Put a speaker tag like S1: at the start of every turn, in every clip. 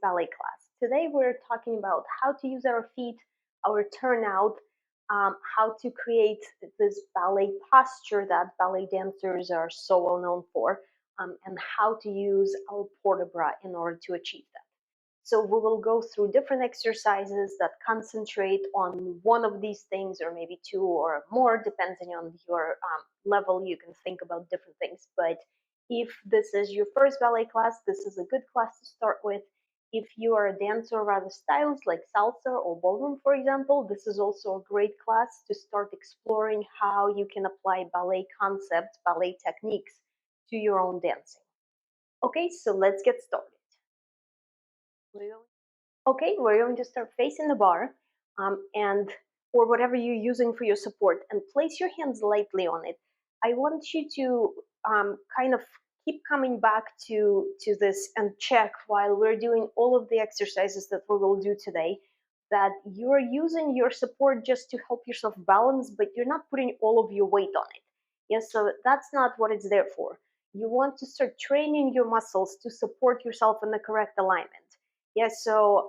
S1: ballet class. Today we're talking about how to use our feet, our turnout, how to create this ballet posture that ballet dancers are so well known for, and how to use our port-de-bras in order to achieve that. So we will go through different exercises that concentrate on one of these things, or maybe two or more, depending on your level. You can think about different things, but if this is your first ballet class, this is a good class to start with. If you are a dancer of other styles like salsa or ballroom, for example, this is also a great class to start exploring how you can apply ballet concepts, ballet techniques to your own dancing. Okay, so let's get started. Okay, we're going to start facing the bar, and or whatever you're using for your support, and place your hands lightly on it. I want you to kind of keep coming back to this and check while we're doing all of the exercises that we will do today that you're using your support just to help yourself balance, but you're not putting all of your weight on it. Yes, so that's not what it's there for. You want to start training your muscles to support yourself in the correct alignment. Yes, so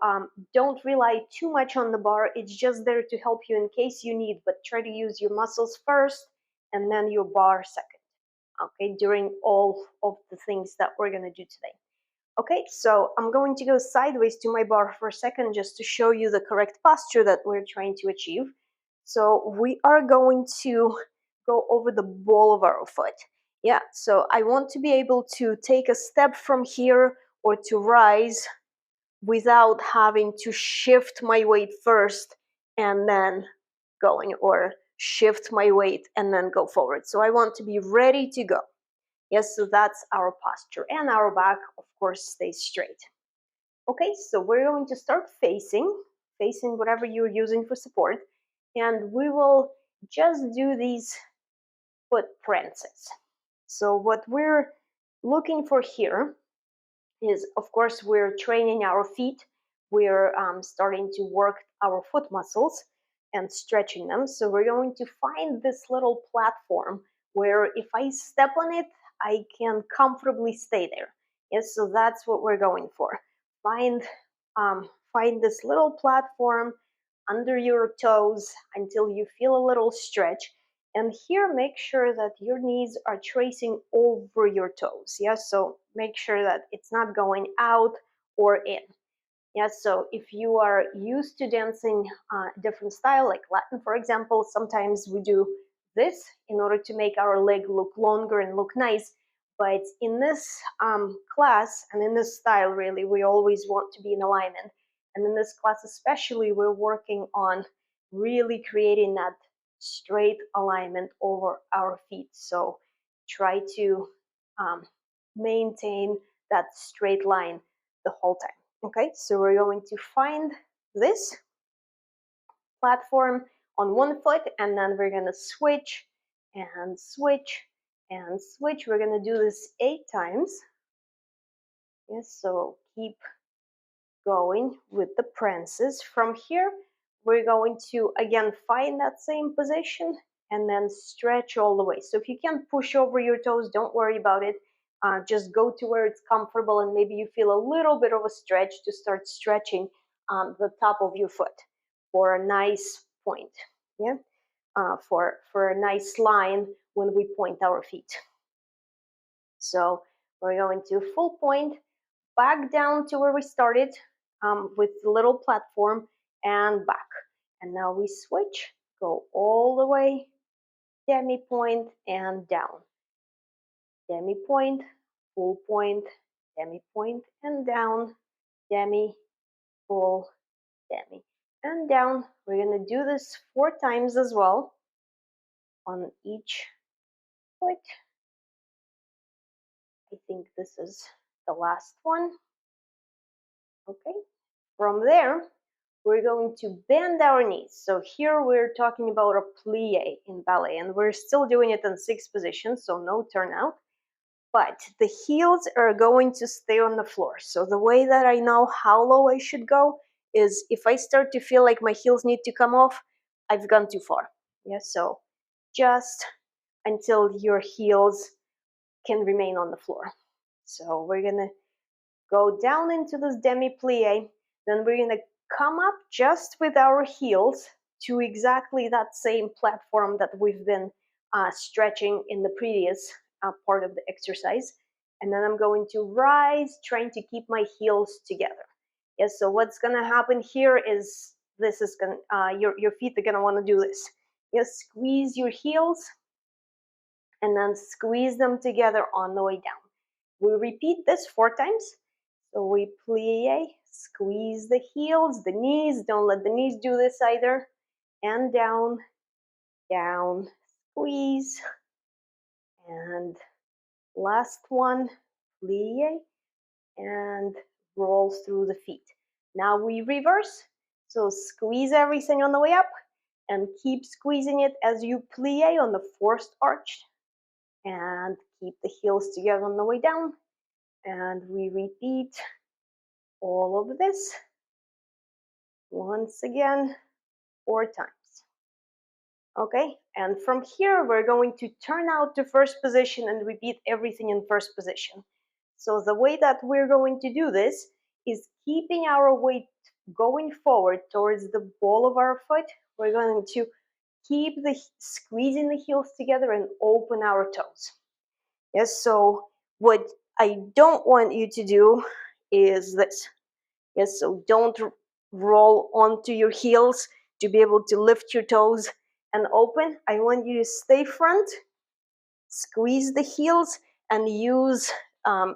S1: don't rely too much on the bar. It's just there to help you in case you need, but try to use your muscles first and then your bar second, okay, during all of the things that we're going to do today. Okay, so I'm going to go sideways to my bar for a second just to show you the correct posture that we're trying to achieve. So we are going to go over the ball of our foot. Yeah, so I want to be able to take a step from here or to rise without having to shift my weight first and then going, or shift my weight and then go forward. So I want to be ready to go. Yes, so that's our posture, and our back, of course, stays straight. Okay, so we're going to start facing whatever you're using for support, and we will just do these foot prances. So what we're looking for here is, of course, we're training our feet. We're starting to work our foot muscles and stretching them. So we're going to find this little platform where if I step on it, I can comfortably stay there. Yes, so that's what we're going for. Find this little platform under your toes until you feel a little stretch. And here, make sure that your knees are tracing over your toes. Yes, so make sure that it's not going out or in. Yes, so if you are used to dancing a different style, like Latin, for example, sometimes we do this in order to make our leg look longer and look nice. But in this class and in this style, really, we always want to be in alignment. And in this class especially, we're working on really creating that straight alignment over our feet. So try to maintain that straight line the whole time. Okay, so we're going to find this platform on one foot, and then we're going to switch and switch and switch. We're going to do this 8 times. Yes, so keep going with the prances. From here, we're going to again find that same position and then stretch all the way. So if you can't push over your toes, don't worry about it. Just go to where it's comfortable, and maybe you feel a little bit of a stretch to start stretching the top of your foot for a nice point. Yeah, for a nice line when we point our feet. So we're going to full point, back down to where we started with the little platform, and back. And now we switch, go all the way, demi point and down. Demi point, full point, demi point and down, demi, full, demi, and down. We're going to do this 4 times as well on each foot. I think this is the last one. Okay, from there, we're going to bend our knees. So here we're talking about a plie in ballet, and we're still doing it in 6 positions, so no turnout. But the heels are going to stay on the floor. So the way that I know how low I should go is if I start to feel like my heels need to come off, I've gone too far. Yeah, so just until your heels can remain on the floor. So we're gonna go down into this demi-plie. Then we're going to come up just with our heels to exactly that same platform that we've been stretching in the previous part of the exercise. And then I'm going to rise, trying to keep my heels together. Yes, so what's going to happen here is this is going your feet are going to want to do this. Yes, squeeze your heels and then squeeze them together on the way down. We repeat this 4 times. So we plie, squeeze the heels, the knees, don't let the knees do this either, and down, down, squeeze, and last one, plie, and roll through the feet. Now we reverse, so squeeze everything on the way up, and keep squeezing it as you plie on the forced arch, and keep the heels together on the way down, and we repeat all of this once again 4 times. Okay, and from here we're going to turn out to first position and repeat everything in first position. So the way that we're going to do this is keeping our weight going forward towards the ball of our foot. We're going to keep squeezing the heels together and open our toes. Yes, so what I don't want you to do is this. Yes, so don't roll onto your heels to be able to lift your toes and open. I want you to stay front, squeeze the heels, and use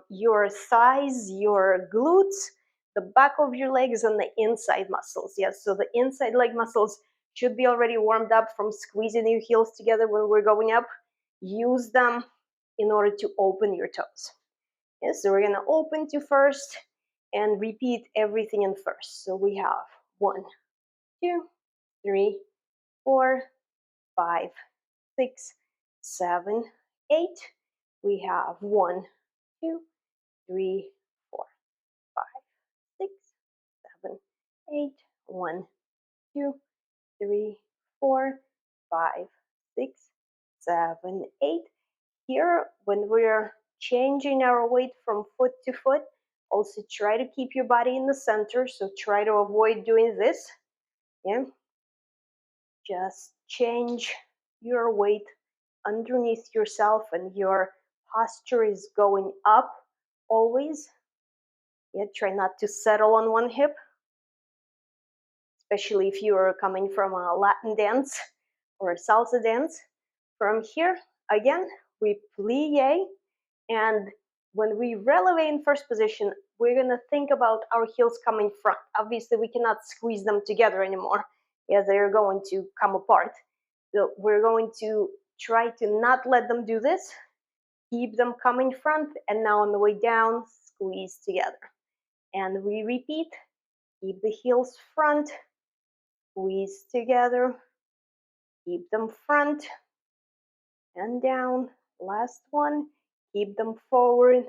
S1: your thighs, your glutes, the back of your legs, and the inside muscles. Yes, so the inside leg muscles should be already warmed up from squeezing your heels together when we're going up. Use them in order to open your toes. Yes, so we're going to open to first and repeat everything in first. So we have 1, 2, 3, 4, 5, 6, 7, 8. We have 1, 2, 3, 4, 5, 6, 7, 8. 1, 2, 3, 4, 5, 6, 7, 8. Here, when we're changing our weight from foot to foot, also try to keep your body in the center, so try to avoid doing this. Yeah, just change your weight underneath yourself and your posture is going up always. Yeah, try not to settle on one hip, especially if you are coming from a Latin dance or a salsa dance. From here, again, we plie, and when we releve in first position, we're going to think about our heels coming front. Obviously, we cannot squeeze them together anymore. Yeah, they're going to come apart. So we're going to try to not let them do this. Keep them coming front, and now on the way down, squeeze together. And we repeat, keep the heels front, squeeze together, keep them front, and down. Last one, keep them forward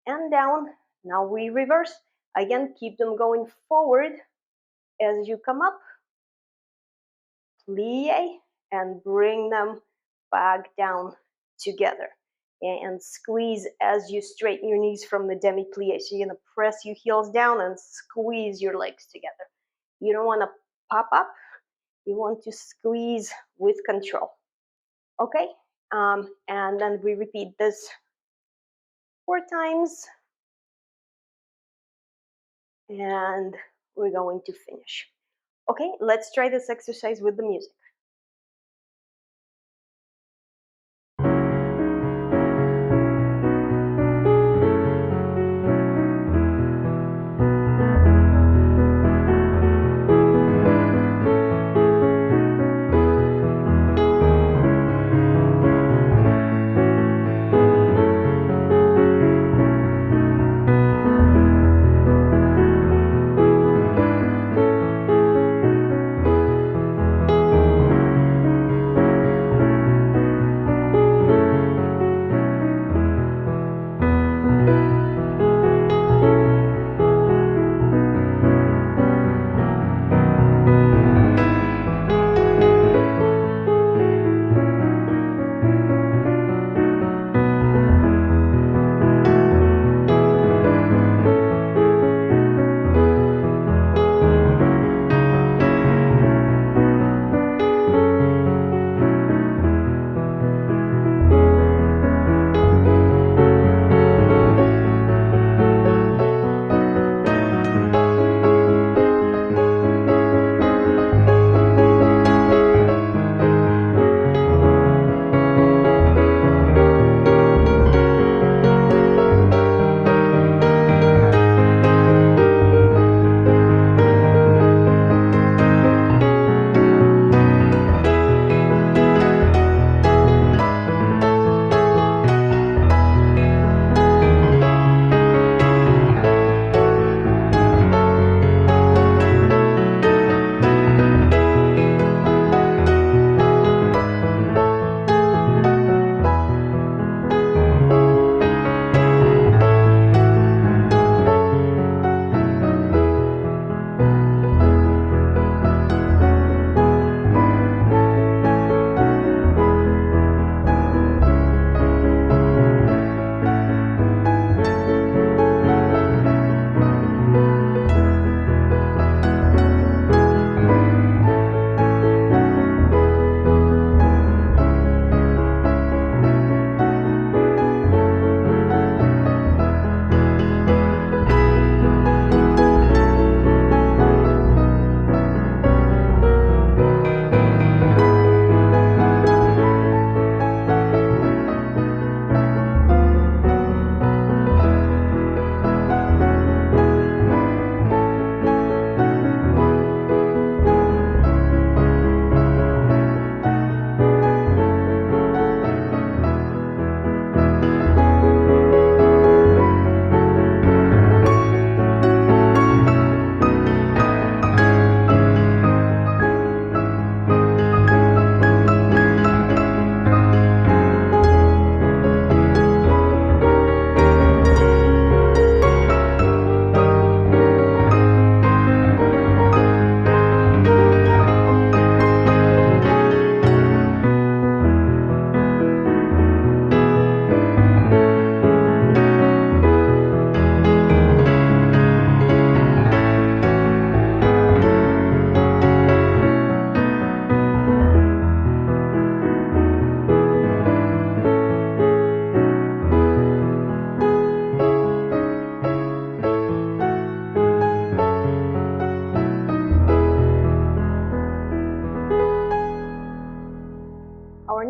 S1: and down. Now we reverse. Again, keep them going forward as you come up. Plie and bring them back down together. And squeeze as you straighten your knees from the demi-plie. So you're going to press your heels down and squeeze your legs together. You don't want to pop up. You want to squeeze with control. Okay? And then we repeat this 4 times. And we're going to finish. Okay, let's try this exercise with the music.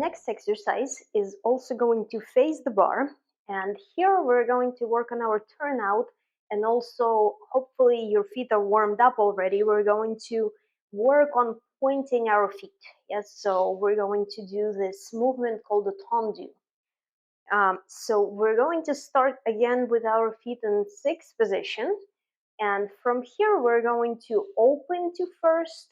S1: next exercise is also going to face the bar, and here we're going to work on our turnout, and also hopefully your feet are warmed up already. We're going to work on pointing our feet. Yes, so we're going to do this movement called the tendu. So we're going to start again with our feet in sixth position, and from here we're going to open to first,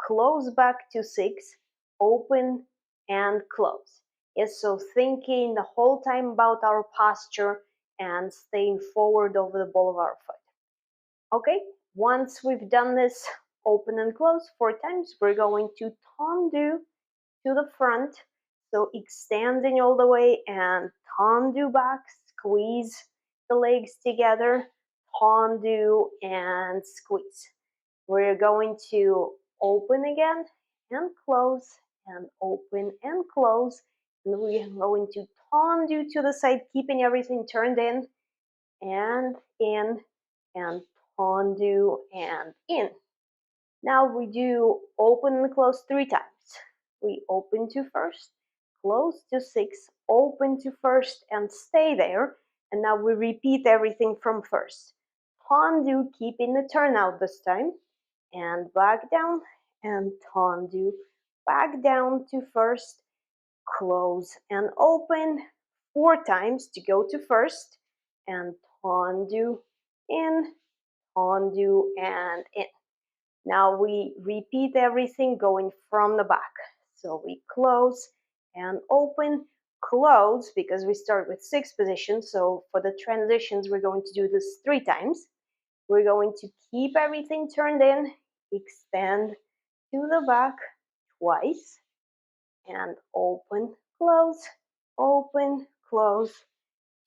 S1: close back to six, open and close. Yes, so thinking the whole time about our posture and staying forward over the ball of our foot. Okay, once we've done this open and close 4 times, we're going to tendu to the front, so extending all the way and tendu back, squeeze the legs together, tendu and squeeze. We're going to open again and close and open and close, and we're going to tendu to the side, keeping everything turned in and tendu and in. Now we do open and close 3 times. We open to first, close to six, open to first and stay there. And now we repeat everything from first. Tendu, keeping the turnout this time, and back down and tendu, back down to first, close and open 4 times to go to first, and tendu in, tendu and in. Now we repeat everything going from the back. So we close and open, close, because we start with 6 positions. So for the transitions, we're going to do this 3 times. We're going to keep everything turned in, extend to the back twice, and open, close,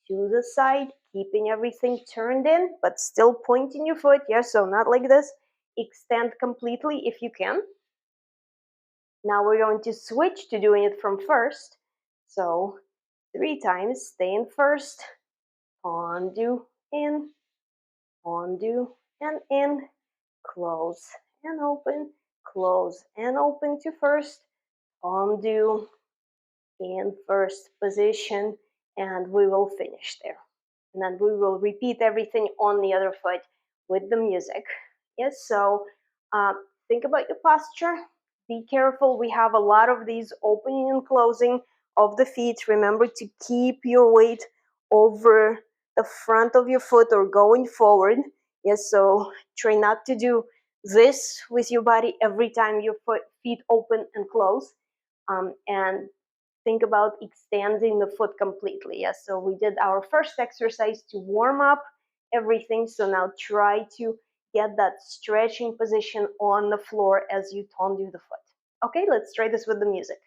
S1: to the side, keeping everything turned in, but still pointing your foot. Yes, so not like this. Extend completely if you can. Now we're going to switch to doing it from first. So 3 times, stay in first, tendu in, tendu and in, close and open to first, tendu in first position, and we will finish there. And then we will repeat everything on the other foot with the music. Yes, so think about your posture. Be careful. We have a lot of these opening and closing of the feet. Remember to keep your weight over the front of your foot or going forward. Yes, so try not to do this with your body every time your feet open and close. And think about extending the foot completely. Yes, so we did our first exercise to warm up everything. So now try to get that stretching position on the floor as you tendu the foot. Okay, let's try this with the music.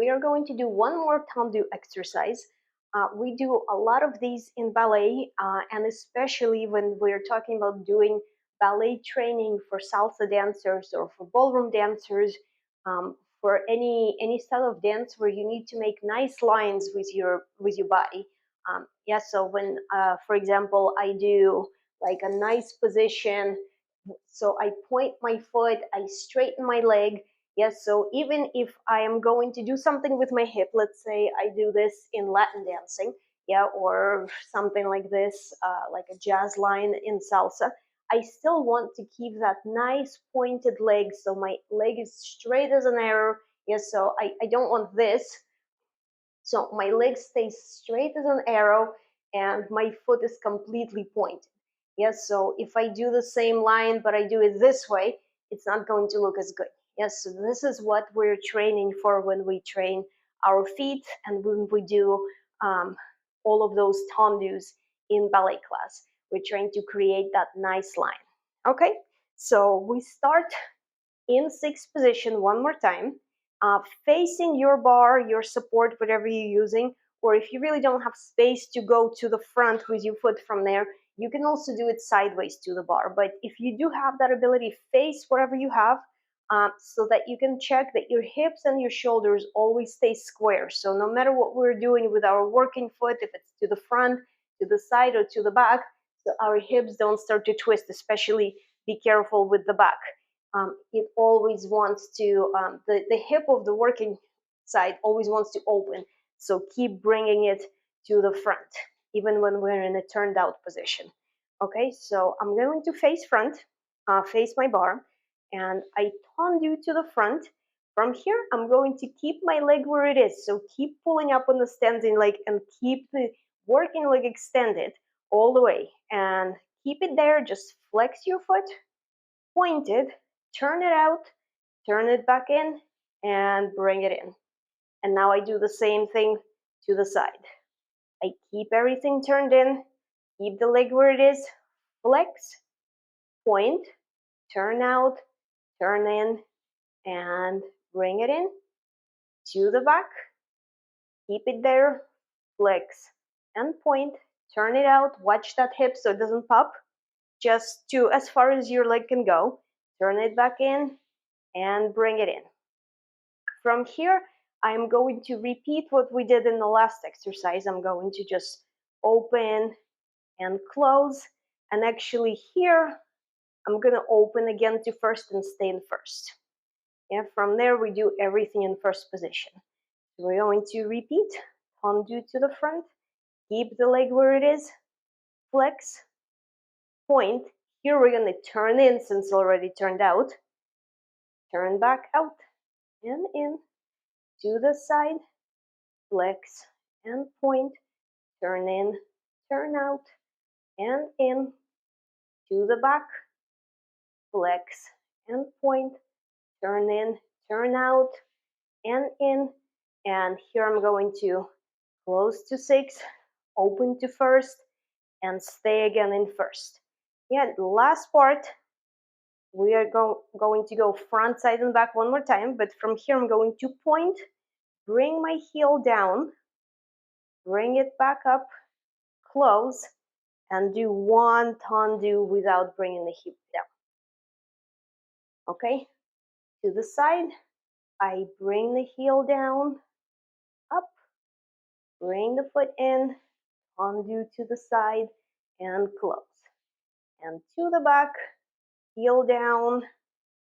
S1: we are going to do one more tendu exercise. We do a lot of these in ballet, and especially when we're talking about doing ballet training for salsa dancers or for ballroom dancers, for any style of dance where you need to make nice lines with your body. Yeah, so when, for example, I do like a nice position, so I point my foot, I straighten my leg. Yes, so even if I am going to do something with my hip, let's say I do this in Latin dancing, yeah, or something like this, like a jazz line in salsa, I still want to keep that nice pointed leg, so my leg is straight as an arrow. Yes, so I don't want this. So my leg stays straight as an arrow and my foot is completely pointed. Yes, so if I do the same line but I do it this way, it's not going to look as good. Yes, so this is what we're training for when we train our feet and when we do all of those tendus in ballet class. We're trying to create that nice line. Okay, so we start in sixth position one more time, facing your bar, your support, whatever you're using, or if you really don't have space to go to the front with your foot from there, you can also do it sideways to the bar. But if you do have that ability, face whatever you have, so that you can check that your hips and your shoulders always stay square. So no matter what we're doing with our working foot, if it's to the front, to the side, or to the back, so our hips don't start to twist, especially be careful with the back. It always wants to, the hip of the working side always wants to open. So keep bringing it to the front, even when we're in a turned out position. Okay, so I'm going to face front, face my bar, and I tendu to the front. From here, I'm going to keep my leg where it is. So keep pulling up on the standing leg and keep the working leg extended all the way. And keep it there, just flex your foot, pointed, turn it out, turn it back in, and bring it in. And now I do the same thing to the side. I keep everything turned in, keep the leg where it is, flex, point, turn out, turn in, and bring it in to the back. Keep it there, flex, and point, turn it out, watch that hip so it doesn't pop, just to as far as your leg can go, turn it back in, and bring it in. From here, I'm going to repeat what we did in the last exercise. I'm going to just open and close. And actually here, I'm going to open again to first and stay in first. And from there, we do everything in first position. So we're going to repeat, tendu to the front, keep the leg where it is, flex, point. Here we're going to turn in since it's already turned out. Turn back out and in to the side, flex and point, turn in, turn out, and in, to the back, flex and point, turn in, turn out, and in. And here I'm going to close to six, open to first, and stay again in first. Yeah, the last part, we are going to go front, side, and back one more time. But from here, I'm going to point, bring my heel down, bring it back up, close, and do one tendu without bringing the hip down. Okay, to the side, I bring the heel down, up, bring the foot in, tendu to the side, and close. And to the back, heel down,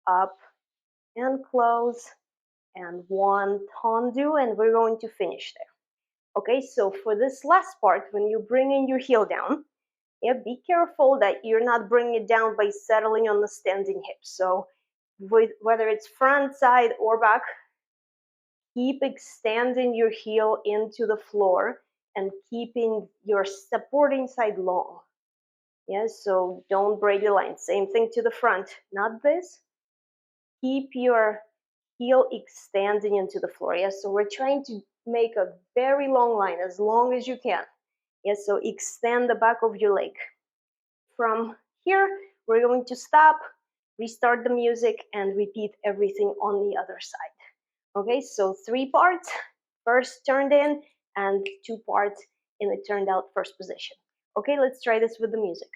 S1: up, and close, and one tendu, and we're going to finish there. Okay, so for this last part, when you bring in your heel down, yeah, be careful that you're not bringing it down by settling on the standing hip. So whether it's front, side, or back, keep extending your heel into the floor and keeping your supporting side long. Yes, so don't break the line. Same thing to the front, not this. Keep your heel extending into the floor. Yes, so we're trying to make a very long line, as long as you can. Yes, so extend the back of your leg. From here, we're going to stop, restart the music, and repeat everything on the other side. Okay, so 3 parts, first turned in and 2 parts in the turned out first position. Okay, let's try this with the music.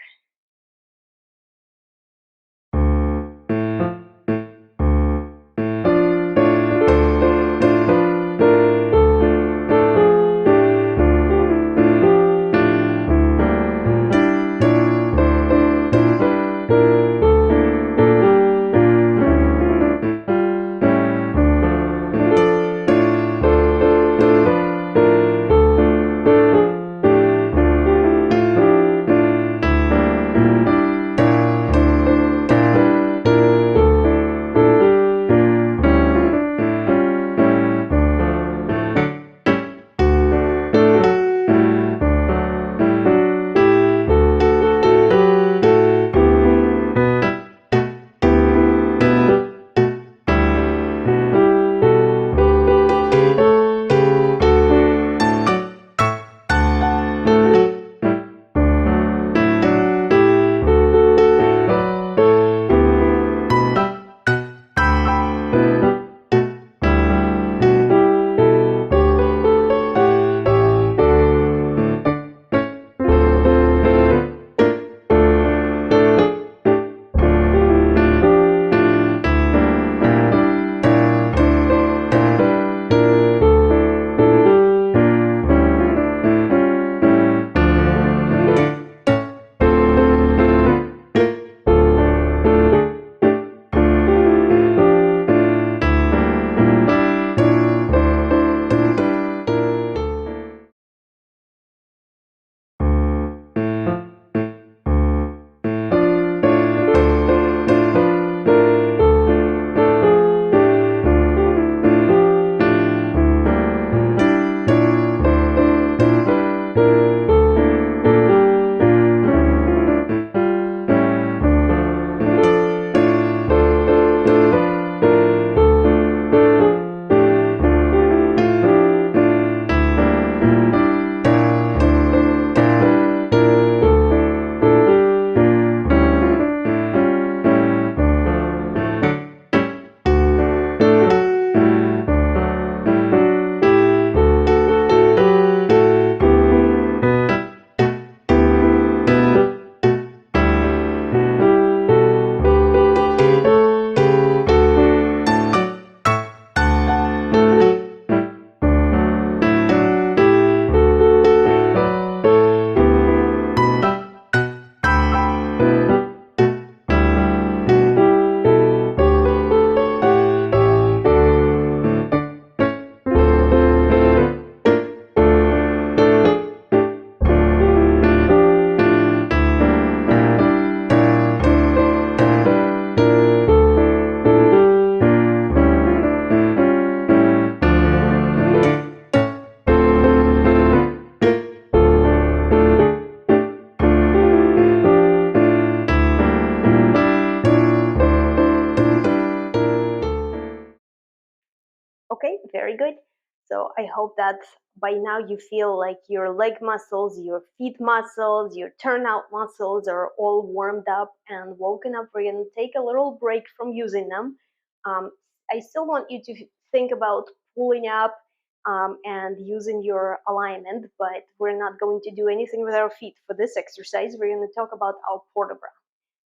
S1: Okay, very good. So I hope that by now you feel like your leg muscles, your feet muscles, your turnout muscles are all warmed up and woken up. We're going to take a little break from using them. I still want you to think about pulling up and using your alignment, but we're not going to do anything with our feet for this exercise. We're going to talk about our port de bras.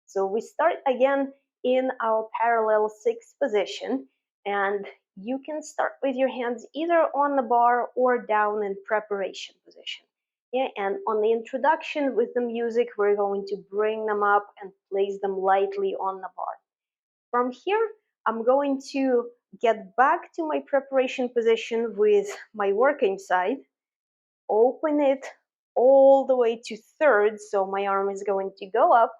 S1: So we start again in our parallel 6 position, and you can start with your hands either on the bar or down in preparation position. Yeah, and on the introduction with the music, we're going to bring them up and place them lightly on the bar. From here, I'm going to get back to my preparation position with my working side, open it all the way to third, so my arm is going to go up,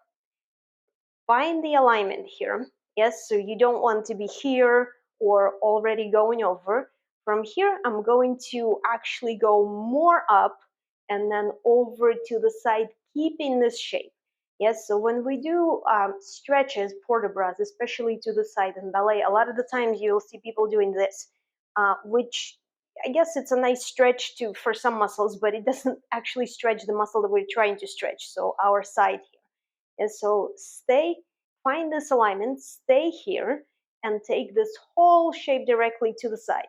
S1: find the alignment here. Yes, so you don't want to be here or already going over. From here, I'm going to actually go more up and then over to the side, keeping this shape. Yes, so when we do stretches, port de bras, especially to the side in ballet, a lot of the times you'll see people doing this, which I guess it's a nice stretch for some muscles, but it doesn't actually stretch the muscle that we're trying to stretch, so our side here. And so find this alignment, stay here, and take this whole shape directly to the side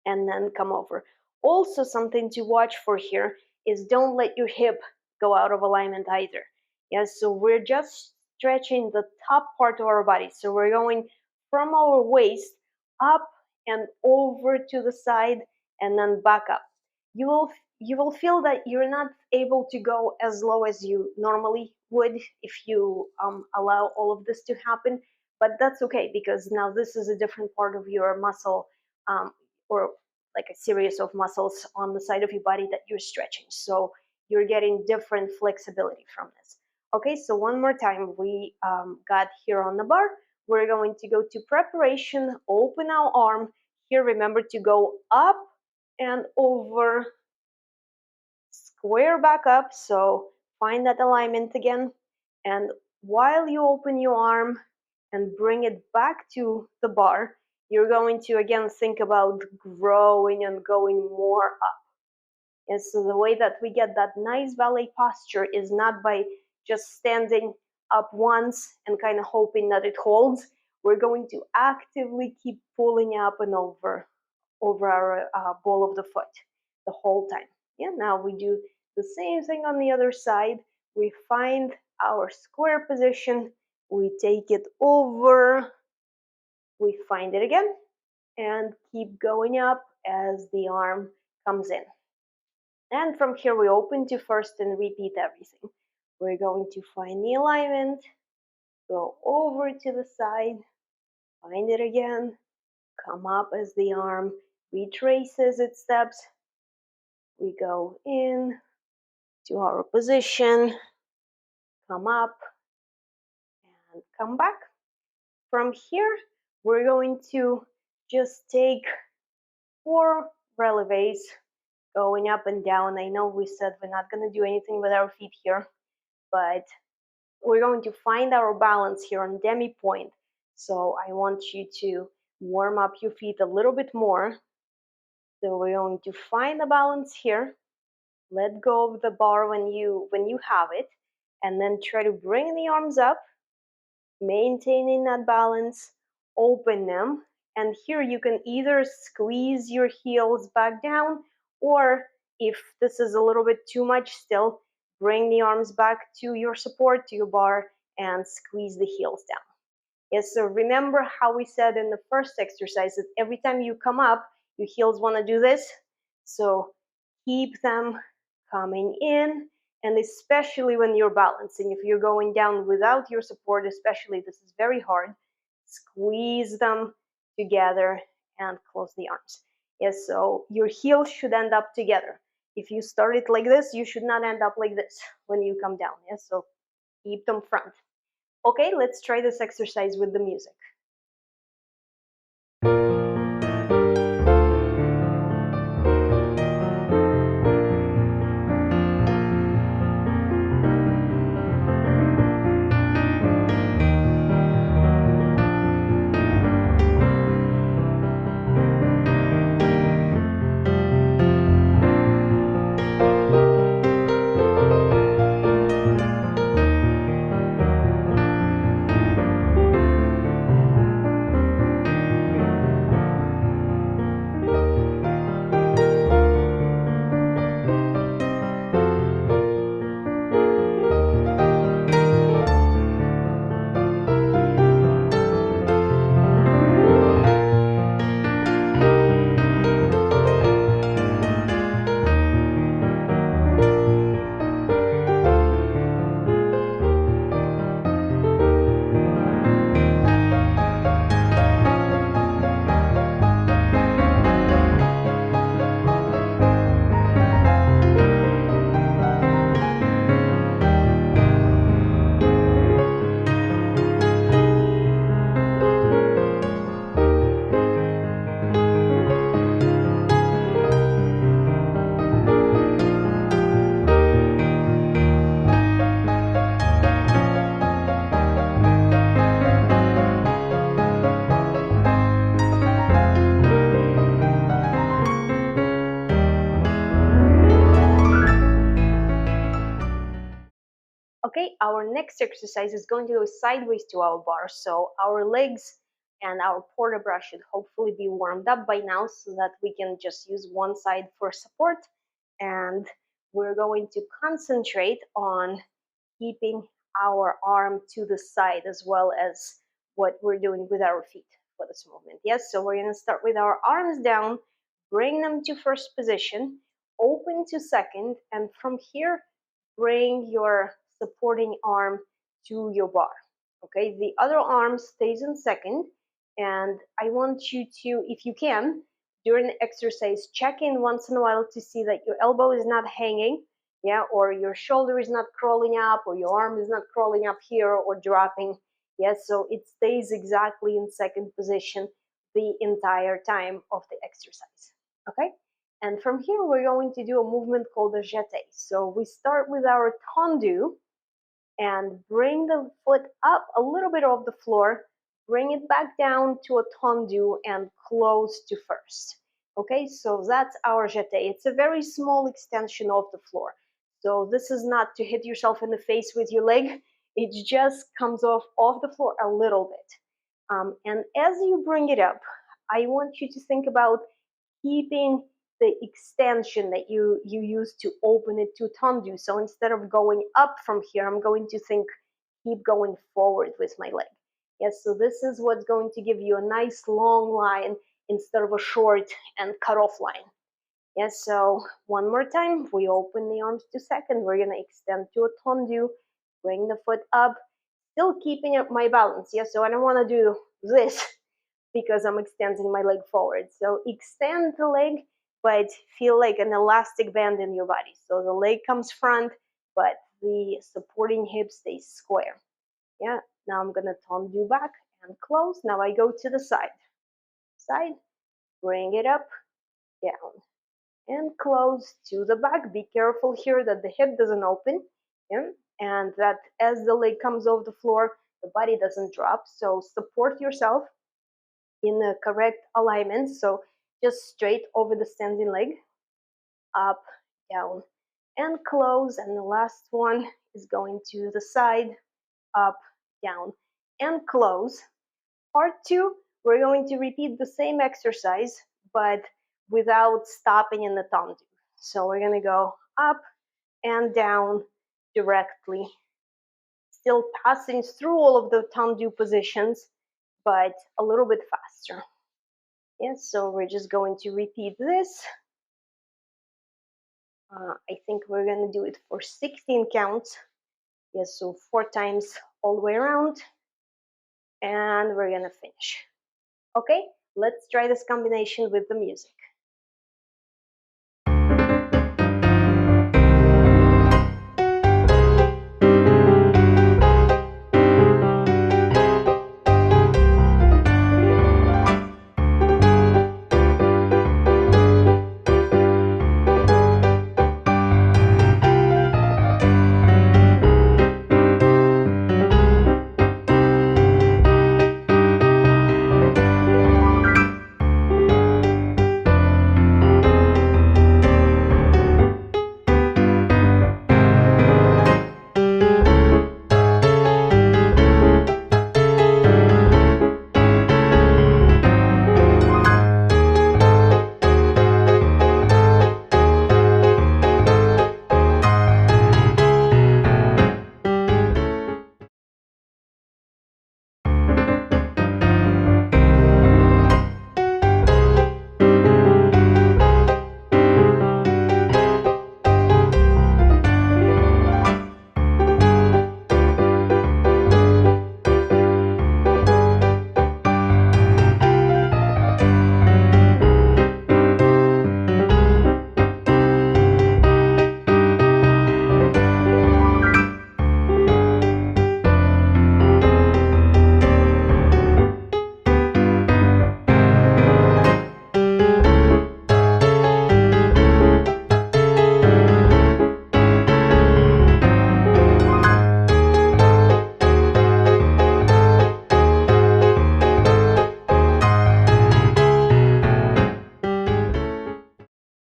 S1: and then come over. Also, something to watch for here is don't let your hip go out of alignment either. Yes, so we're just stretching the top part of our body. So we're going from our waist up and over to the side and then back up. You will feel that you're not able to go as low as you normally would if you allow all of this to happen, but that's okay because now this is a different part of your muscle, or like a series of muscles on the side of your body that you're stretching. So you're getting different flexibility from this. Okay, so one more time, we got here on the bar. We're going to go to preparation, open our arm. Here, remember to go up and over, square back up. So find that alignment again. And while you open your arm and bring it back to the bar, you're going to again think about growing and going more up. And so the way that we get that nice ballet posture is not by just standing up once and kind of hoping that it holds. We're going to actively keep pulling up and over our ball of the foot the whole time. Yeah, now we do the same thing on the other side. We find our square position, we take it over, we find it again, and keep going up as the arm comes in. And from here, we open to first and repeat everything. We're going to find the alignment, go over to the side, find it again, come up as the arm retraces its steps. We go in to our position, come up, and come back. From here, we're going to just take 4 releves going up and down. I know we said we're not going to do anything with our feet here, but we're going to find our balance here on demi point. So I want you to warm up your feet a little bit more. So we're going to find the balance here. Let go of the bar when you have it, and then try to bring the arms up, maintaining that balance, open them, and here you can either squeeze your heels back down, or if this is a little bit too much still, bring the arms back to your support, to your bar, and squeeze the heels down. Yes, so remember how we said in the first exercise that every time you come up, your heels want to do this, so keep them coming in, and especially when you're balancing, if you're going down without your support, especially, this is very hard, squeeze them together and close the arms. Yes, so your heels should end up together. If you start it like this, you should not end up like this when you come down. Yes, so keep them front. Okay, let's try this exercise with the music. Okay, our next exercise is going to go sideways to our bar. So our legs and our porta bra should hopefully be warmed up by now so that we can just use one side for support. And we're going to concentrate on keeping our arm to the side as well as what we're doing with our feet for this movement. Yes, so we're going to start with our arms down, bring them to first position, open to second, and from here, bring your supporting arm to your bar. Okay, the other arm stays in second, and I want you to, if you can, during the exercise, check in once in a while to see that your elbow is not hanging, yeah, or your shoulder is not crawling up, or your arm is not crawling up here or dropping. Yes, so it stays exactly in second position the entire time of the exercise. Okay, and from here we're going to do a movement called a jeté. So we start with our tendu and bring the foot up a little bit off the floor, bring it back down to a tendu and close to first. Okay, so that's our jeté. It's a very small extension of the floor. So this is not to hit yourself in the face with your leg. It just comes off the floor a little bit. And as you bring it up, I want you to think about keeping the extension that you use to open it to tendu. So instead of going up from here, I'm going to keep going forward with my leg. Yes, so this is what's going to give you a nice long line instead of a short and cut off line. Yes, so one more time, we open the arms to second, we're gonna extend to a tendu, bring the foot up, still keeping up my balance. Yes, so I don't wanna do this because I'm extending my leg forward. So extend the leg, but feel like an elastic band in your body. So the leg comes front, but the supporting hip stays square. Yeah, now I'm gonna tendu back and close. Now I go to the side. Side, bring it up, down, and close to the back. Be careful here that the hip doesn't open, yeah? And that as the leg comes off the floor, the body doesn't drop. So support yourself in the correct alignment. So just straight over the standing leg, up, down, and close. And the last one is going to the side, up, down, and close. Part two, we're going to repeat the same exercise, but without stopping in the tendu. So we're going to go up and down directly, still passing through all of the tendu positions, but a little bit faster. Yes, so we're just going to repeat this. I think we're going to do it for 16 counts. Yes, so 4 times all the way around. And we're going to finish. Okay, let's try this combination with the music.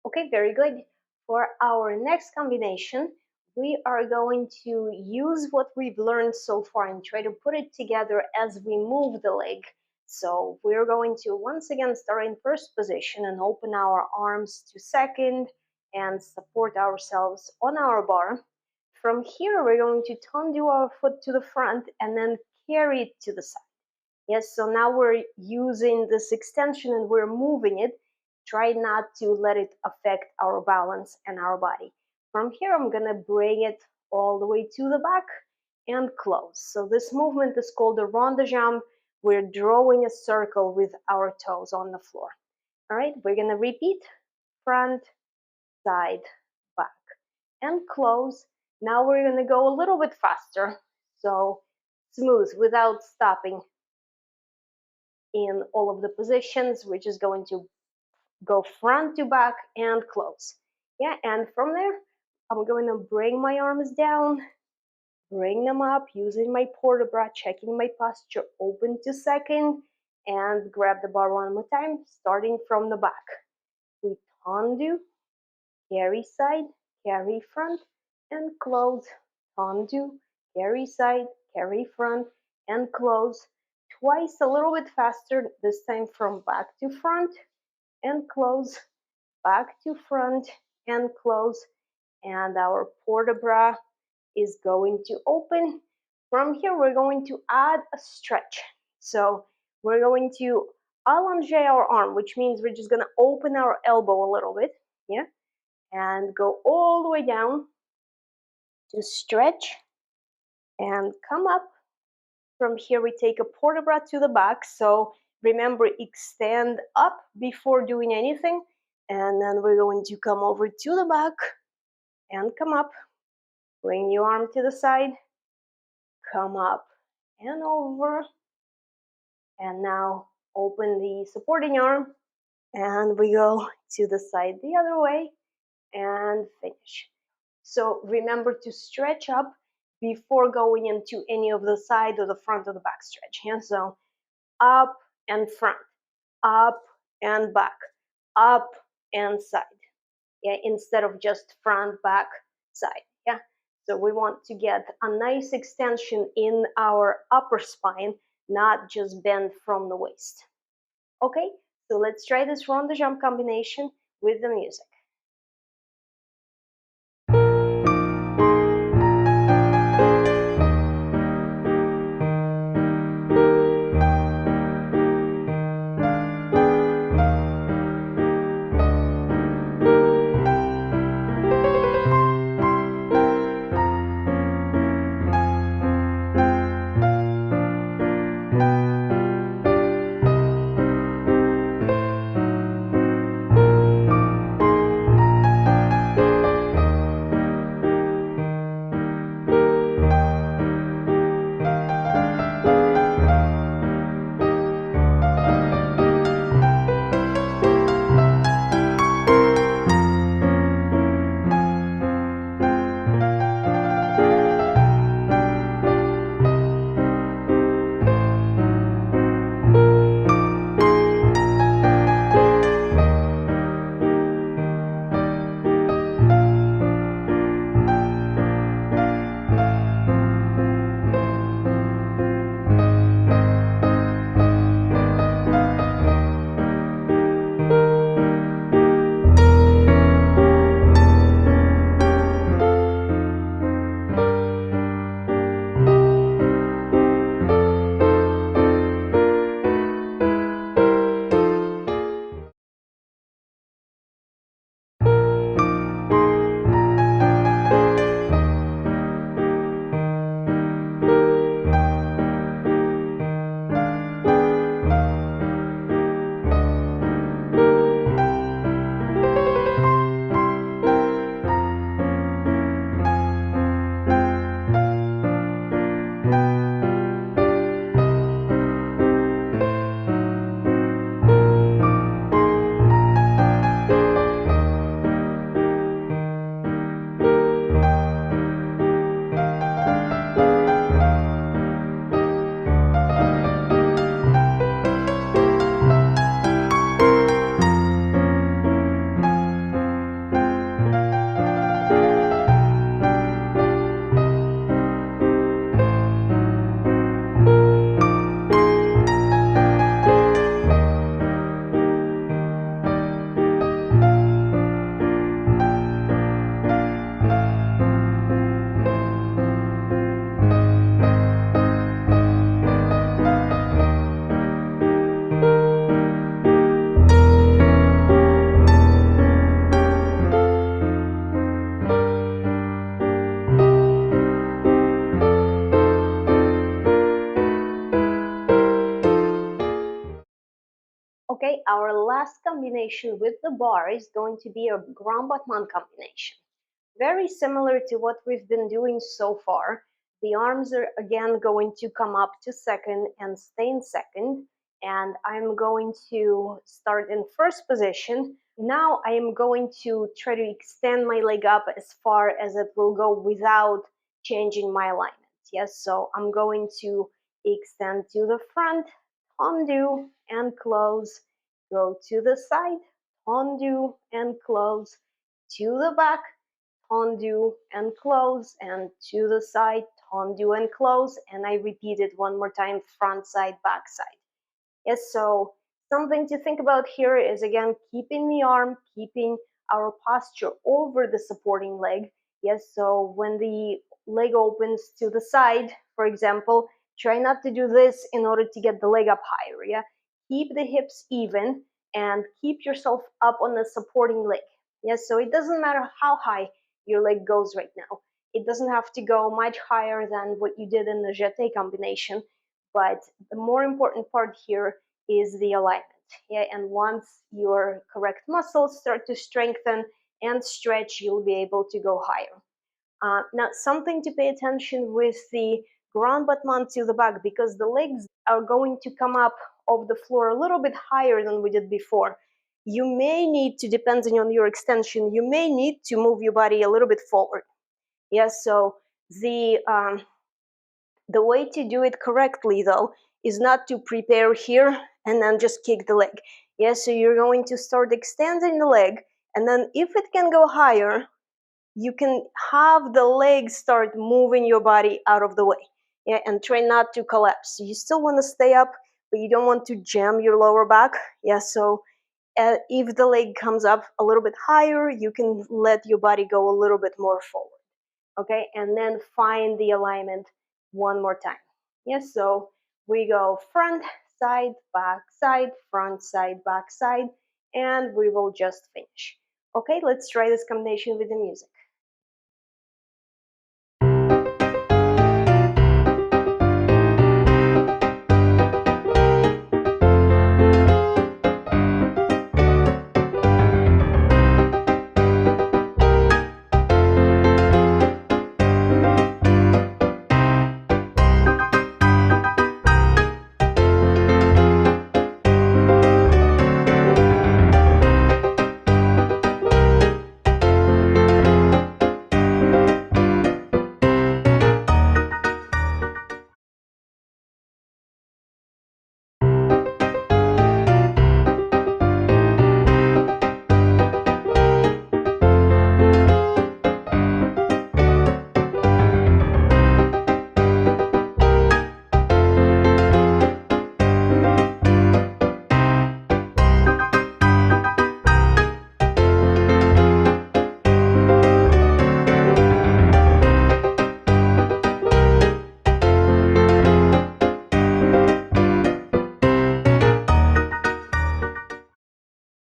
S1: Okay, very good. For our next combination, we are going to use what we've learned so far and try to put it together as we move the leg So we're going to once again start in first position and open our arms to second and support ourselves on our bar. From here, we're going to undo our foot to the front and then carry it to the side. Yes, so now we're using this extension and we're moving it. Try not to let it affect our balance and our body. From here, I'm gonna bring it all the way to the back and close. So this movement is called a rond de jambe. We're drawing a circle with our toes on the floor. All right, we're gonna repeat front, side, back, and close. Now we're gonna go a little bit faster. So smooth without stopping in all of the positions. We're just going to go front to back and close. Yeah, and from there, I'm going to bring my arms down, bring them up using my port bra, checking my posture, open to second, and grab the bar one more time, starting from the back. We undo, carry side, carry front, and close. Undo, carry side, carry front, and close. Twice, a little bit faster, this time from back to front and close, back to front and close, and our port bra is going to open. From here, we're going to add a stretch. So we're going to allonge our arm, which means we're just gonna open our elbow a little bit, yeah, and go all the way down to stretch and come up. From here, we take a port bra to the back. So remember, extend up before doing anything. And then we're going to come over to the back and come up. Bring your arm to the side. Come up and over. And now open the supporting arm. And we go to the side the other way and finish. So remember to stretch up before going into any of the side or the front or the back stretch. Yeah? So up and front, up and back, up and side. Yeah, instead of just front, back, side. Yeah. So we want to get a nice extension in our upper spine, not just bend from the waist. Okay, so let's try this rond de jambe combination with the music. our last combination with the bar is going to be a grand battement combination. Very similar to what we've been doing so far. The arms are again going to come up to second and stay in second. And I'm going to start in first position. Now I am going to try to extend my leg up as far as it will go without changing my alignment. Yes, so I'm going to extend to the front, undo and close, go to the side, undo and close, to the back, undo and close, and to the side, undo and close, and I repeat it one more time, front side, back side. Yes, so something to think about here is again keeping the arm, keeping our posture over the supporting leg. Yes, so when the leg opens to the side, for example, try not to do this in order to get the leg up higher. Yeah, keep the hips even and keep yourself up on the supporting leg. Yes, so it doesn't matter how high your leg goes right now. It doesn't have to go much higher than what you did in the jeté combination, but the more important part here is the alignment. Yeah, and once your correct muscles start to strengthen and stretch, you'll be able to go higher. Now, something to pay attention with the grand battement to the back, because the legs are going to come up off the floor a little bit higher than we did before. You may need to, depending on your extension, you may need to move your body a little bit forward. Yes, so the way to do it correctly, though, is not to prepare here and then just kick the leg. Yes, so you're going to start extending the leg, and then if it can go higher, you can have the leg start moving your body out of the way. Yeah, and try not to collapse. You still want to stay up, but you don't want to jam your lower back. Yeah, so if the leg comes up a little bit higher, you can let your body go a little bit more forward. Okay, and then find the alignment one more time. Yes, so we go front, side, back, side, and we will just finish. Okay, let's try this combination with the music.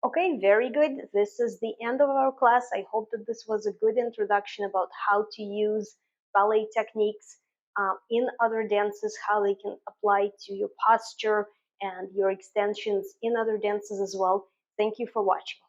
S1: Okay, very good. This is the end of our class. I hope that this was a good introduction about how to use ballet techniques in other dances, how they can apply to your posture and your extensions in other dances as well. Thank you for watching.